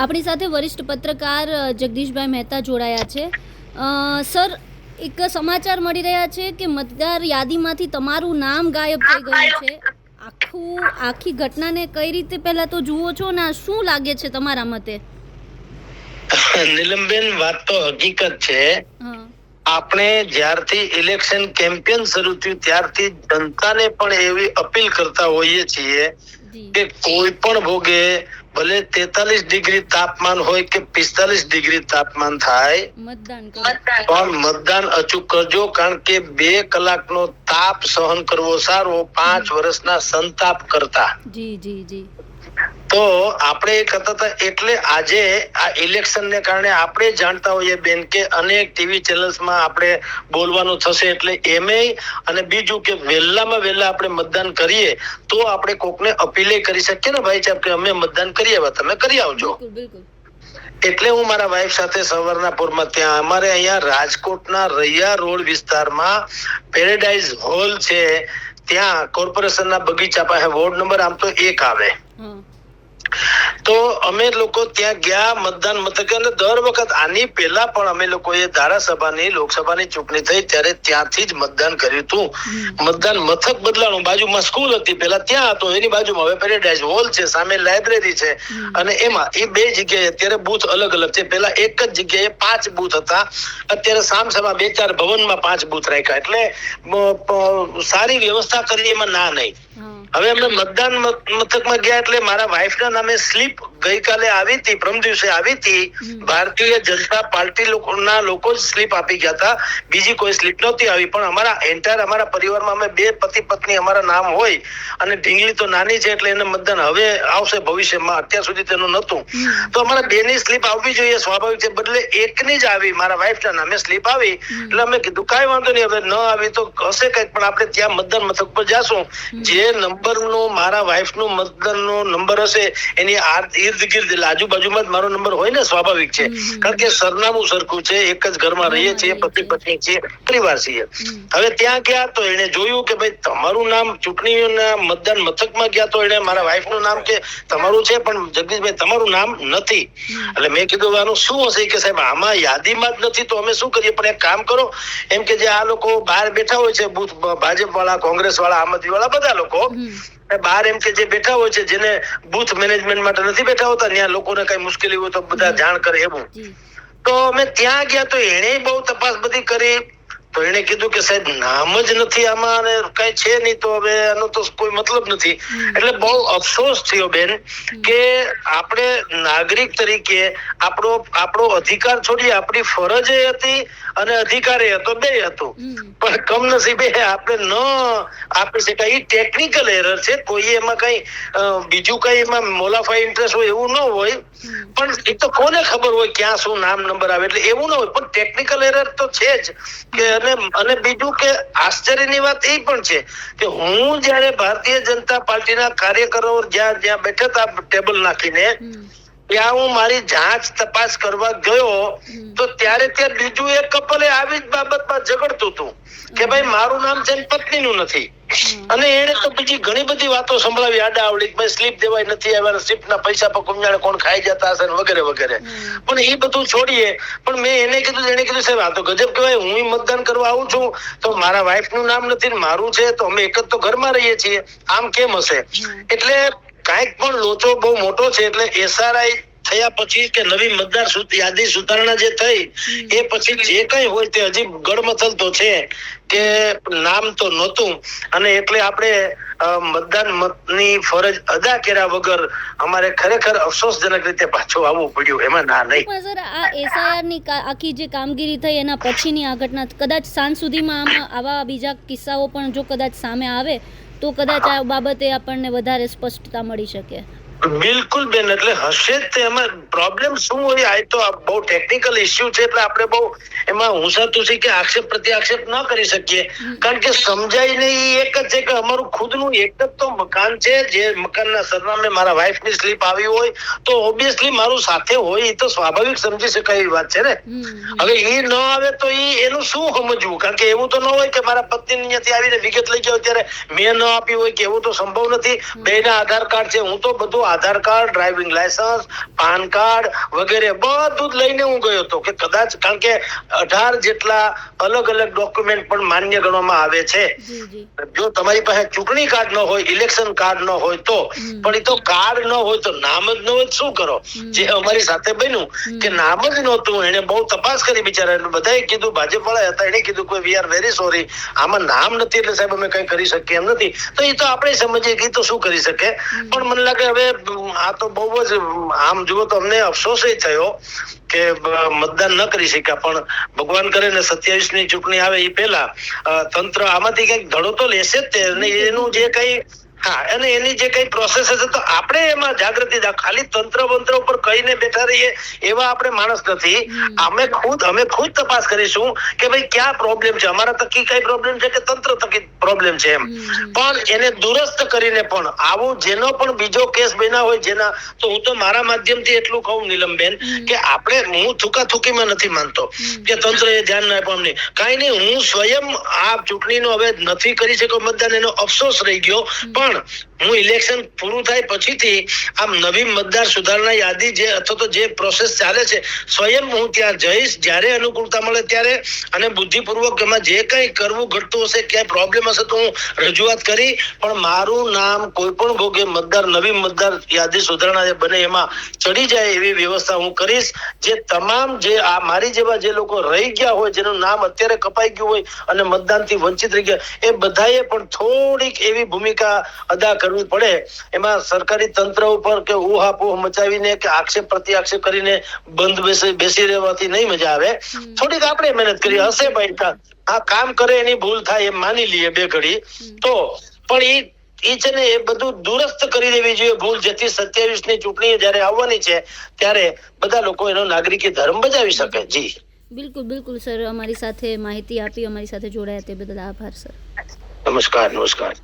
આપણી સાથે વરિષ્ઠ પત્રકાર જગદીશભાઈ મહેતા જોડાયા છે. સર, એક સમાચાર મળી રહ્યા છે કે મતદાર યાદીમાંથી તમારું નામ ગાયબ થઈ ગયું છે. આખી ઘટનાને કઈ રીતે પહેલા તો જુઓ છો ને શું લાગે છે તમારા મતે? નીલમબેન, વાત તો હકીકત છે. આપણે જ્યારથી ઇલેક્શન કેમ્પેન શરૂ થયું ત્યારથી જનતાને પણ એવી અપીલ કરતા હોઈએ છીએ કે કોઈ પણ ભોગે ભલે 43 ડિગ્રી તાપમાન હોય કે 45 ડિગ્રી તાપમાન થાય, પણ મતદાન અચૂક કરજો. કારણ કે 2 કલાકનો તાપ સહન કરવો સારો 5 વર્ષના સંતાપ કરતા. તો આપણે એ કરતા હતા. એટલે આજે આ ઇલેક્શન ને કારણે આપણે જાણતા હોઈએ બેન કે અનેક ટીવી ચેનલ્સમાં આપણે બોલવાનું થશે. એટલે એમે અને બીજું કે વહેલામાં વહેલા આપણે મતદાન કરીએ તો આપણે કોકને અપીલે કરી શકીએ ને ભાઈ સાહેબ કે અમે મતદાન કરી આવ્યા, તમે કરી આવજો. એટલે હું મારા વાઈફ સાથે સવારના પૂરમાં ત્યાં અમારે અહીંયા રાજકોટના રૈયા રોડ વિસ્તારમાં પેરેડાઇઝ હોલ છે, ત્યાં કોર્પોરેશનના બગીચા પાસે વોર્ડ નંબર આમ તો 1 આવે. તો અમે લોકો ત્યાં ગયા મતદાન મથકે, અને દર વખત આની પહેલા પણ અમે લોકોએ ધારાસભાની લોકસભાની ચૂંટણી થઈ ત્યારે ત્યાંથી જ મતદાન કર્યું હતું. મતદાન મથક બદલાણું, બાજુમાં સ્કૂલ હતી પેલા, ત્યાં હતો, એની બાજુમાં હવે પેરેડાઇઝ હોલ છે, સામે લાઇબ્રેરી છે, અને એમાં એ 2 જગ્યાએ અત્યારે બૂથ અલગ અલગ છે. પેલા એક જ જગ્યાએ 5 બૂથ હતા, અત્યારે સામસામા 2-4 ભવનમાં 5 બૂથ રાખ્યા. એટલે સારી વ્યવસ્થા કરી, એમાં ના નહીં. હવે અમે મતદાન મથકમાં ગયા એટલે મારા વાઈફના નામે સ્લીપ ગઈકાલે આવી હતી, પરમ દિવસે આવી હતી. ભારતીય જનતા પાર્ટી લોકો જ સ્લીપ આપી ગયા હતા, બીજી કોઈ સ્લીપ નહોતી આવી. પણ અમારા પરિવારમાં અમે 2 પતિ પત્ની અમારા નામ હોય, અને ઢીંગલી તો નાની છે એટલે એને મતદાન હવે આવશે ભવિષ્યમાં, અત્યાર સુધી તેનું નહોતું. તો અમારા 2ની સ્લીપ આવવી જોઈએ, સ્વાભાવિક છે. બદલે એકની જ આવી, મારા વાઈફના નામે સ્લીપ આવી. એટલે અમે કીધું કાંઈ વાંધો નહીં, હવે ન આવી તો હશે કંઈક, પણ આપણે ત્યાં મતદાન મથક પર જાશું. જે નંબરનો મારા વાઈફનો મતદાનનો નંબર હશે એની ઇર્દ ગિર્દ એટલે આજુબાજુમાં જ મારો નંબર હોય ને, સ્વાભાવિક છે. કારણ કે સરનામું સરખું છે, એક જ ઘરમાં રહીએ છીએ, પતિ પત્ની છીએ, પરિવાર છીએ. હવે ત્યાં ગયા તો એને જોયું કે ભાઈ તમારું નામ ચૂંટણીના મતદાન મથકમાં ગયા તો એને મારા વાઈફનું નામ કે તમારું છે, પણ જગદીશભાઈ તમારું નામ નથી. એટલે મેં કીધું આનું શું હશે કે સાહેબ આમાં યાદીમાં જ નથી, તો અમે શું કરીએ? પણ એક કામ કરો, એમ કે જે આ લોકો બહાર બેઠા હોય છે, બૂથ ભાજપ વાળા, કોંગ્રેસ વાળા, આમ આદમી વાળા, બધા લોકો બહાર એમ કે જે બેઠા હોય છે, જેને બૂથ મેનેજમેન્ટ માટે નથી બેઠા હોતા, ત્યાં લોકોને કઈ મુશ્કેલી હોય તો બધા જાણ કરે એવું. તો અમે ત્યાં ગયા તો એને બહુ તપાસ બધી કરી. તો એને કીધું કે સાહેબ નામ જ નથી આમાં, અને કઈ છે નહીં, તો હવે આનો તો કોઈ મતલબ નથી. એટલે બહુ અફસોસ થયો બેન કે આપણે નાગરિક તરીકે આપણો અધિકાર છોડીએ, આપણી ફરજ એ હતી અને અધિકાર એ હતો, 2 હતું. પણ કમનસીબે આપણે ન આપી શકાય. એ ટેકનિકલ એરર છે, કોઈ એમાં કઈ બીજું કઈ એમાં મોલાફાઈ ઇન્ટરેસ્ટ હોય એવું ન હોય. પણ એ તો કોને ખબર હોય ક્યાં શું નામ નંબર આવે, એટલે એવું ન હોય. પણ ટેકનિકલ એરર તો છે જ. કે અને બીજું કે આશ્ચર્યની વાત એ પણ છે કે હું જયારે ભારતીય જનતા પાર્ટીના કાર્યકરો જ્યાં બેઠા હતા ટેબલ નાખીને, ત્યાં હું મારી જાંચ તપાસ કરવા ગયો તો ત્યારે ત્યાં બીજું એક કપલે આવી જ બાબતમાં ઝઘડતું હતું કે ભાઈ મારું નામ છે પત્નીનું નથી. અને એને તો બીજી ઘણી બધી વાતો સંભળાવી આડા આવડી, ભાઈ સ્લીપ દેવાય નથી આવ્યા, સ્લીપના પૈસા પર કુંજાણે કોણ ખાઈ જતા હશે વગેરે વગેરે. પણ એ બધું છોડીએ, પણ મેં એને કીધું સાહેબ આ તો ગજબ કહેવાય, હું મતદાન કરવા આવું છું તો મારા વાઈફનું નામ નથી ને મારું છે, તો અમે એક જ તો ઘરમાં રહીએ છીએ, આમ કેમ હશે? એટલે કાંઈક પણ લોચો બહુ મોટો છે. એટલે SRI થયા પછી કે નવી મતદાર યાદી સુધારણા જે થઈ એ પછી જે કઈ હોય તે હજી ગડમથલ તો છે કે નામ તો નહોતું. અને એટલે આપણે મતદાન મતની ફરજ અદા કર્યા વગર અમારે ખરેખર અફસોસજનક રીતે પાછું આવવું પડ્યું, એમાં ના નહીં. સર, આ SIR ની આખી જે કામગીરી થઈ એના પછીની આ ઘટના, કદાચ સાંજ સુધીમાં આવા બીજા કિસ્સાઓ પણ જો કદાચ સામે આવે તો કદાચ આ બાબતે આપણને વધારે સ્પષ્ટતા મળી શકે. બિલકુલ બેન, એટલે હશે જ તે. એમાં પ્રોબ્લેમ શું હોય, આ તો બહુ ટેકનિકલ ઇસ્યુ છે, એટલે આપણે બહુ એમાં હુંસાતુસી કે આક્ષેપ પ્રત્યાક્ષેપ ન કરી શકીએ. કારણ કે સમજાય નહીં એક જ છે કે અમારું ખુદનું એક જ તો મકાન છે, જે મકાનના સરનામે મારા વાઈફની સ્લીપ આવી હોય તો ઓબ્વિયસલી મારું સાથે હોય, એ તો સ્વાભાવિક સમજી શકાય એવી વાત છે ને. હવે એ ન આવે તો એનું શું સમજવું? કારણ કે એવું તો ન હોય કે મારા પત્ની ત્યાંથી આવીને વિગત લઈ ગયો ત્યારે મેં ન આપી હોય, કે એવું તો સંભવ નથી. બેના આધાર કાર્ડ છે, હું તો બધું Aadhaar card, driving licence, PAN card વગેરે બધું જ લઈને હું ગયો હતો કે કદાચ, કારણ કે 18 જેટલા અલગ અલગ ડોક્યુમેન્ટ પણ માન્ય ગણવામાં આવે છે. જો તમારી પાસે ચૂંટણી કાર્ડ ન હોય, ઇલેક્શન કાર્ડ ન હોય તો, પણ એ તો કાર્ડ ન હોય તો નામ જ ન હોય શું કરો? જે અમારી સાથે બન્યું કે નામ જ નહોતું, એને બહુ તપાસ કરી બિચારા, બધાએ કીધું, ભાજપ વાળા હતા, એને કીધું કે વી આર વેરી સોરી, આમાં નામ નથી એટલે સાહેબ અમે કઈ કરી શકીએ એમ નથી. તો એ તો આપણે સમજીએ કે તો શું કરી શકે. પણ મને લાગે હવે આ તો બહુ જ આમ જુઓ તો અમને અફસોસ એ થયો કે મતદાન ન કરી શક્યા. પણ ભગવાન કરે ને 27 ની ચૂંટણી આવે એ પહેલા તંત્ર આમાંથી કઈક ધડો તો લેશે જ તે, અને એનું જે કઈ અને એની જે કઈ પ્રોસેસ હશે તો આપણે એમાં જાગૃતિ, ખાલી તંત્ર મંત્ર ઉપર કહીને બેઠા રહીએ એવા આપણે માણસ નથી. અમે ખુદ તપાસ કરીશું કે ભાઈ ક્યાં પ્રોબ્લેમ છે, અમારા થકી કઈ પ્રોબ્લેમ છે કે તંત્ર થકી પ્રોબ્લેમ છે એમ. પણ એને દુરસ્ત કરીને પણ આવું જેનો પણ બીજો કેસ બન્યા હોય જેના, તો હું તો મારા માધ્યમથી એટલું કહું નીલમબેન કે આપણે, હું થૂકાથૂકીમાં નથી માનતો કે તંત્ર એ ધ્યાન ના આપ્યું અમને, કઈ નહીં, હું સ્વયં આ ચૂંટણીનો હવે નથી કરી શક્યો મતદાન, એનો અફસોસ રહી ગયો. પણ હું ઇલેક્શન પૂરું થાય પછીથી આમ નવી મતદાર સુધારણા યાદી જે અથવા તો જે પ્રોસેસ ચાલે છે, સ્વયં હું ત્યાં જઈશ જ્યારે અનુકૂળતા મળે ત્યારે, અને બુદ્ધિપૂર્વક એમાં જે કઈ કરવું ઘટતું હશે, ક્યાંય પ્રોબ્લેમ હશે તો હું રજૂઆત કરી. પણ મારું નામ કોઈ પણ ભોગે મતદાર, નવી મતદાર યાદી સુધારણા જે બને એમાં ચડી જાય એવી વ્યવસ્થા હું કરીશ. જે તમામ જે આ મારી જેવા જે લોકો રહી ગયા હોય, જેનું નામ અત્યારે કપાઈ ગયું હોય અને મતદાનથી વંચિત રહી ગયા, એ બધાએ પણ થોડીક એવી ભૂમિકા અદા કરવી પડે. એમાં સરકારી તંત્ર ઉપર કે ઉહાપોહ મચાવીને કે આક્ષેપ પ્રતિ આક્ષેપ કરીને બંધ બેસી રહેવાથી નહીં મજા આવે. થોડીક આપણે મહેનત કરી હશે ભાઈ, આ કામ કરે એની ભૂલ થાય એમ માની લઈએ બે ઘડી તો, પણ એ છે ને એ બધું દુરસ્ત કરી દેવી જોઈએ ભૂલ, જેથી 27 ની ચૂંટણી જયારે આવવાની છે ત્યારે બધા લોકો એનો નાગરિકી ધર્મ બજાવી શકે. જી બિલકુલ સર, અમારી સાથે માહિતી આપી, અમારી સાથે જોડાયા તે બદલ આભાર સર. નમસ્કાર.